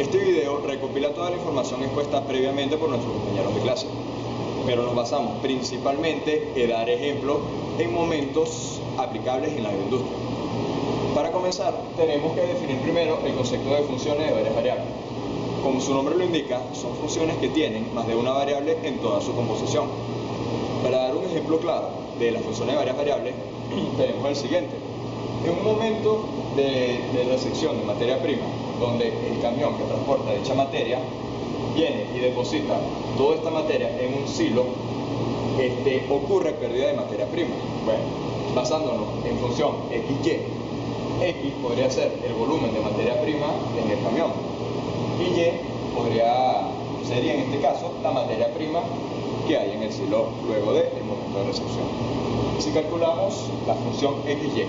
Este video recopila toda la información expuesta previamente por nuestros compañeros de clase, pero nos basamos principalmente en dar ejemplos en momentos aplicables en la industria. Para comenzar, tenemos que definir primero el concepto de funciones de varias variables. Como su nombre lo indica, son funciones que tienen más de una variable en toda su composición. Para dar un ejemplo claro de las funciones de varias variables, tenemos el siguiente. En un momento de recepción de materia prima, donde el camión que transporta dicha materia viene y deposita toda esta materia en un silo, ocurre pérdida de materia prima. Bueno, basándonos en función XY, X podría ser el volumen de materia prima en el camión y Y sería en este caso la materia prima que hay en el silo luego del momento de recepción. Si calculamos la función XY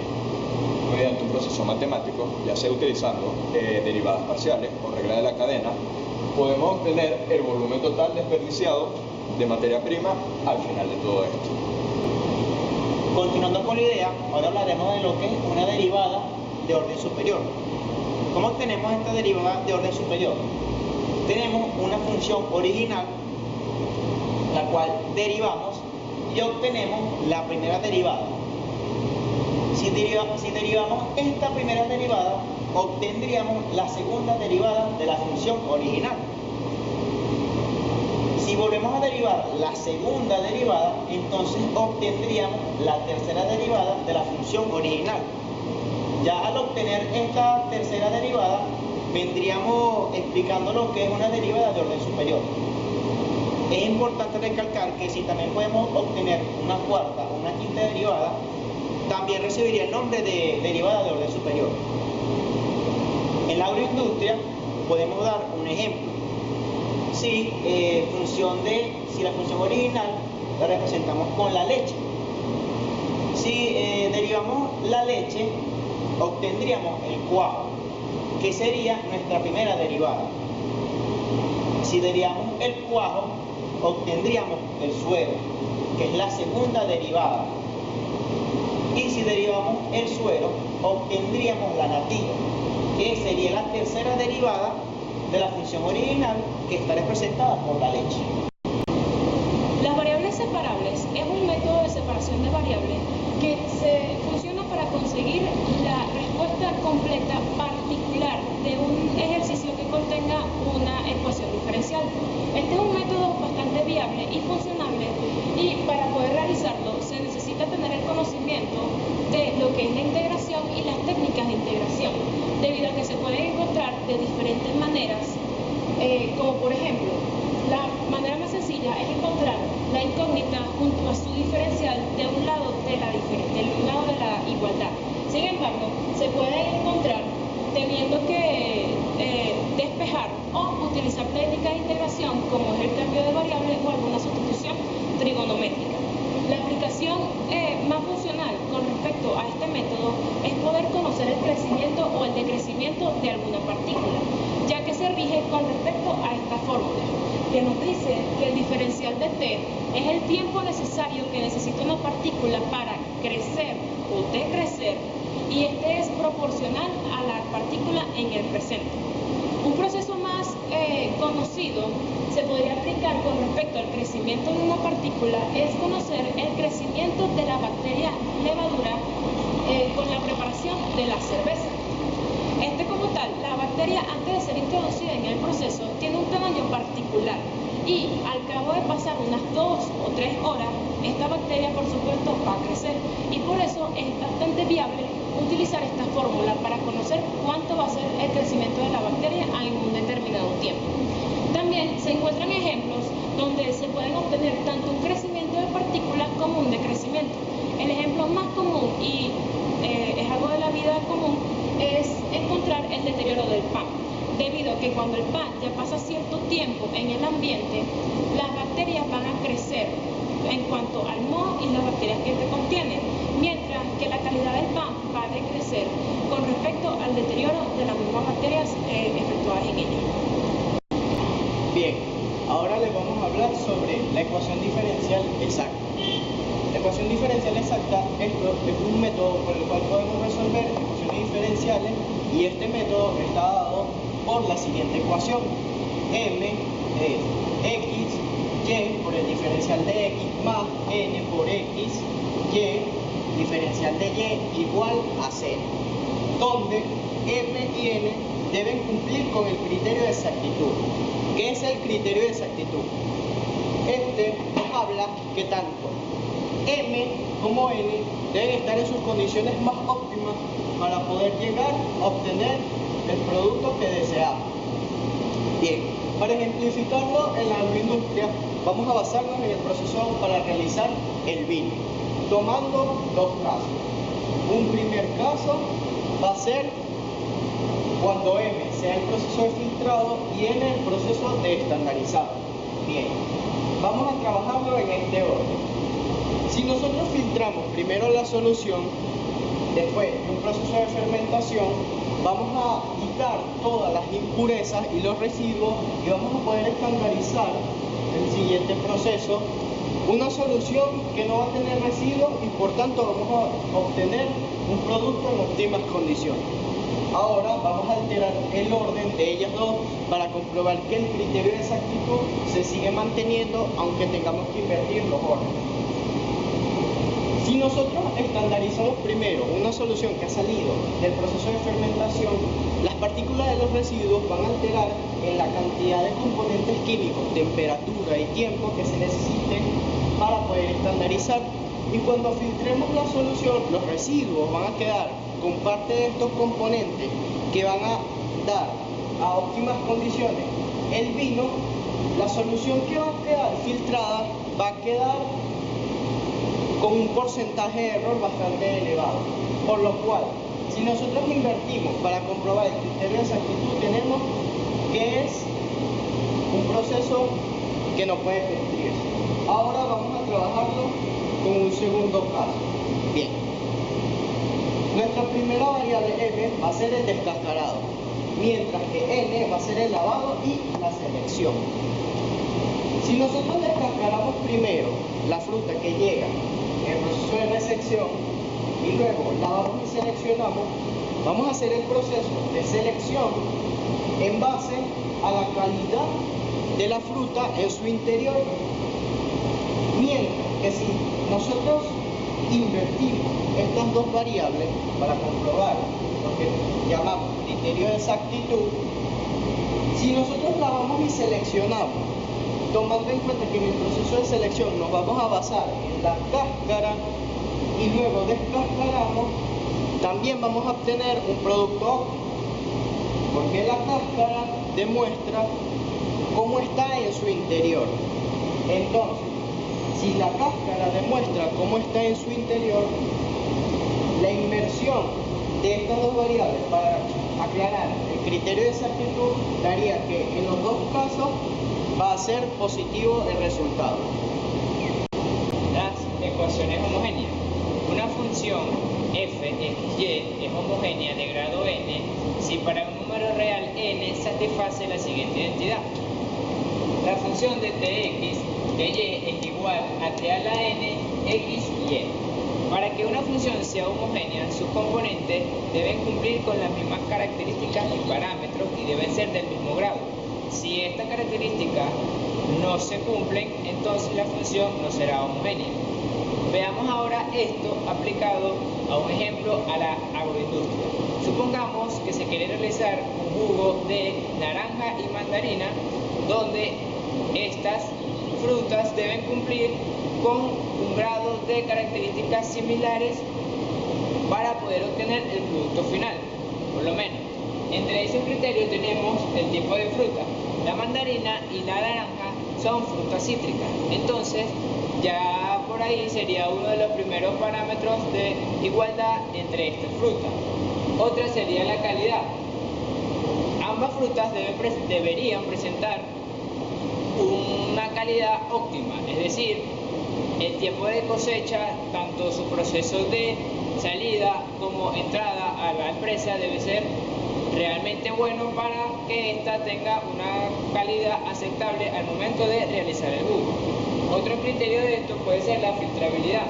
mediante un proceso matemático, ya sea utilizando derivadas parciales o regla de la cadena, podemos obtener el volumen total desperdiciado de materia prima al final de todo esto. Continuando con la idea, ahora hablaremos de lo que es una derivada de orden superior. ¿Cómo obtenemos esta derivada de orden superior? Tenemos una función original, la cual derivamos y obtenemos la primera derivada. Si derivamos esta primera derivada, obtendríamos la segunda derivada de la función original. Si volvemos a derivar la segunda derivada, entonces obtendríamos la tercera derivada de la función original. Ya al obtener esta tercera derivada, vendríamos explicando lo que es una derivada de orden superior. Es importante recalcar que si también podemos obtener una cuarta o una quinta derivada, también recibiría el nombre de derivada de orden superior. En la agroindustria podemos dar un ejemplo. Si la función original la representamos con la leche. Si derivamos la leche, obtendríamos el cuajo, que sería nuestra primera derivada. Si derivamos el cuajo, obtendríamos el suero, que es la segunda derivada. Y si derivamos el suero, obtendríamos la natilla, que sería la tercera derivada de la función original, que está representada por la leche. Las variables separables es un método de separación de variables que funciona para conseguir la respuesta completa particular de un ejercicio que contenga una ecuación diferencial. Este es un método bastante viable y funcionable, y para poder realizarlo se necesita tener el conocimiento de lo que es la integración y las técnicas de integración, debido a que se pueden encontrar de diferentes maneras, como por ejemplo, la manera más sencilla es encontrar la incógnita junto a su diferencial de un lado de la igualdad. Sin embargo, se puede encontrar teniendo que despejar o utilizar técnicas de integración como es el cambio de variables o alguna sustitución trigonométrica. La aplicación más funcional con respecto a este método es poder conocer el crecimiento o el decrecimiento de alguna partícula, ya que se rige con respecto a esta fórmula, que nos dice que el diferencial de t es el tiempo necesario que necesita una partícula para crecer o decrecer, y este es proporcional a la partícula en el presente. Un proceso más conocido se podría aplicar con respecto al crecimiento de una partícula es conocer el crecimiento de la bacteria levadura con la preparación de la cerveza. Como tal, la bacteria antes de ser introducida en el proceso tiene un tamaño particular y al cabo de pasar unas 2 o 3 horas, esta bacteria por supuesto va a crecer, y por eso es bastante viable utilizar esta fórmula para conocer cuánto va a ser el crecimiento de la bacteria en un determinado tiempo. También se encuentran ejemplos donde se pueden obtener tanto un crecimiento de partículas como un decrecimiento. El ejemplo más común, y es algo de la vida común, es encontrar el deterioro del pan, debido a que cuando el pan ya pasa cierto tiempo en el ambiente, las bacterias van a crecer en cuanto al moho y las bacterias que te contienen, mientras que la calidad del pan va a decrecer con respecto al deterioro de las mismas bacterias efectuadas en ella. Bien, ahora les vamos a hablar sobre la ecuación diferencial exacta. La ecuación diferencial exacta es un método por el cual podemos resolver ecuaciones diferenciales, y este método está dado por la siguiente ecuación. M es X, Y por el diferencial de X más N por X, Y, diferencial de Y igual a 0, donde M y N deben cumplir con el criterio de exactitud. ¿Qué es el criterio de exactitud? Este nos habla que tanto M como N deben estar en sus condiciones más óptimas para poder llegar a obtener el producto que deseamos. Bien, para ejemplificarlo en la agroindustria, vamos a basarnos en el proceso para realizar el vino, tomando dos casos. Un primer caso va a ser cuando M sea el proceso de filtrado y N el proceso de estandarizado. Bien, vamos a trabajarlo en este orden. Si nosotros filtramos primero la solución, después de un proceso de fermentación, vamos a quitar todas las impurezas y los residuos y vamos a poder estandarizar el siguiente proceso, una solución que no va a tener residuos y por tanto vamos a obtener un producto en óptimas condiciones. Ahora vamos a alterar el orden de ellas dos para comprobar que el criterio de exactitud se sigue manteniendo aunque tengamos que invertir los órdenes. Si nosotros estandarizamos primero una solución que ha salido del proceso de fermentación, las partículas de los residuos van a alterar en la cantidad de componentes químicos, temperatura y tiempo que se necesiten para poder estandarizar. Y cuando filtremos la solución, los residuos van a quedar con parte de estos componentes que van a dar a óptimas condiciones el vino. La solución que va a quedar filtrada va a quedar con un porcentaje de error bastante elevado, por lo cual si nosotros invertimos para comprobar el criterio de exactitud, tenemos que es un proceso que no puede cumplirse. Ahora vamos a trabajarlo con un segundo caso. Bien, nuestra primera variable M va a ser el descascarado, mientras que N va a ser el lavado y la selección. Si nosotros descascaramos primero la fruta que llega en el proceso de resección y luego lavamos y seleccionamos, vamos a hacer el proceso de selección en base a la calidad de la fruta en su interior. Mientras que si nosotros invertimos estas dos variables para comprobar lo que llamamos criterio de exactitud, si nosotros lavamos y seleccionamos, tomando en cuenta que en el proceso de selección nos vamos a basar en la cáscara y luego descascaramos, también vamos a obtener un producto óptimo, porque la cáscara demuestra cómo está en su interior. Entonces, si la cáscara demuestra cómo está en su interior, la inversión de estas dos variables para aclarar el criterio de exactitud daría que en los dos casos va a ser positivo el resultado. Las ecuaciones homogéneas. Una función f x y es homogénea de grado n si para un número real n satisface la siguiente identidad. La función de tx de y es igual a t a la n x y. Para que una función sea homogénea, sus componentes deben cumplir con las mismas características y parámetros y deben ser del mismo grado. Si estas características no se cumplen, entonces la función no será homogénea. Veamos ahora esto aplicado a un ejemplo a la agroindustria. Supongamos que se quiere realizar un jugo de naranja y mandarina, donde estas frutas deben cumplir con un grado de características similares para poder obtener el producto final, por lo menos. Entre esos criterios tenemos el tipo de fruta. La mandarina y la naranja son frutas cítricas, entonces ya por ahí sería uno de los primeros parámetros de igualdad entre estas frutas. Otra sería la calidad. Ambas frutas deberían presentar una calidad óptima, es decir, el tiempo de cosecha, tanto su proceso de salida como entrada a la empresa debe ser realmente bueno para que ésta tenga una calidad aceptable al momento de realizar el jugo. Otro criterio de esto puede ser la filtrabilidad.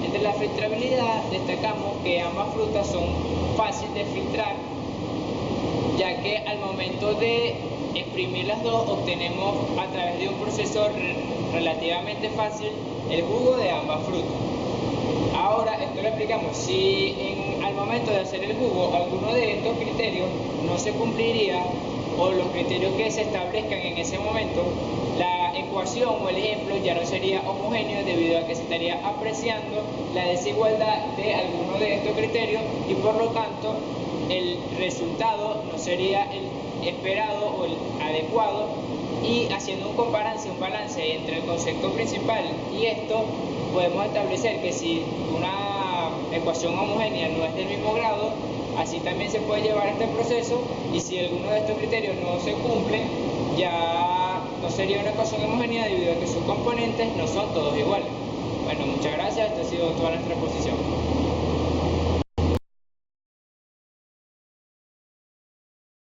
Entre la filtrabilidad destacamos que ambas frutas son fáciles de filtrar, ya que al momento de exprimir las dos obtenemos a través de un proceso relativamente fácil el jugo de ambas frutas. Ahora, esto lo explicamos, si al momento de hacer el jugo alguno de estos criterios no se cumpliría, o los criterios que se establezcan en ese momento, la ecuación o el ejemplo ya no sería homogéneo debido a que se estaría apreciando la desigualdad de alguno de estos criterios y por lo tanto el resultado no sería el esperado o el adecuado, y haciendo un balance entre el concepto principal y esto, podemos establecer que si una ecuación homogénea no es del mismo grado, así también se puede llevar este proceso, y si alguno de estos criterios no se cumple, ya no sería una ecuación homogénea debido a que sus componentes no son todos iguales. Bueno, muchas gracias, esta ha sido toda nuestra exposición.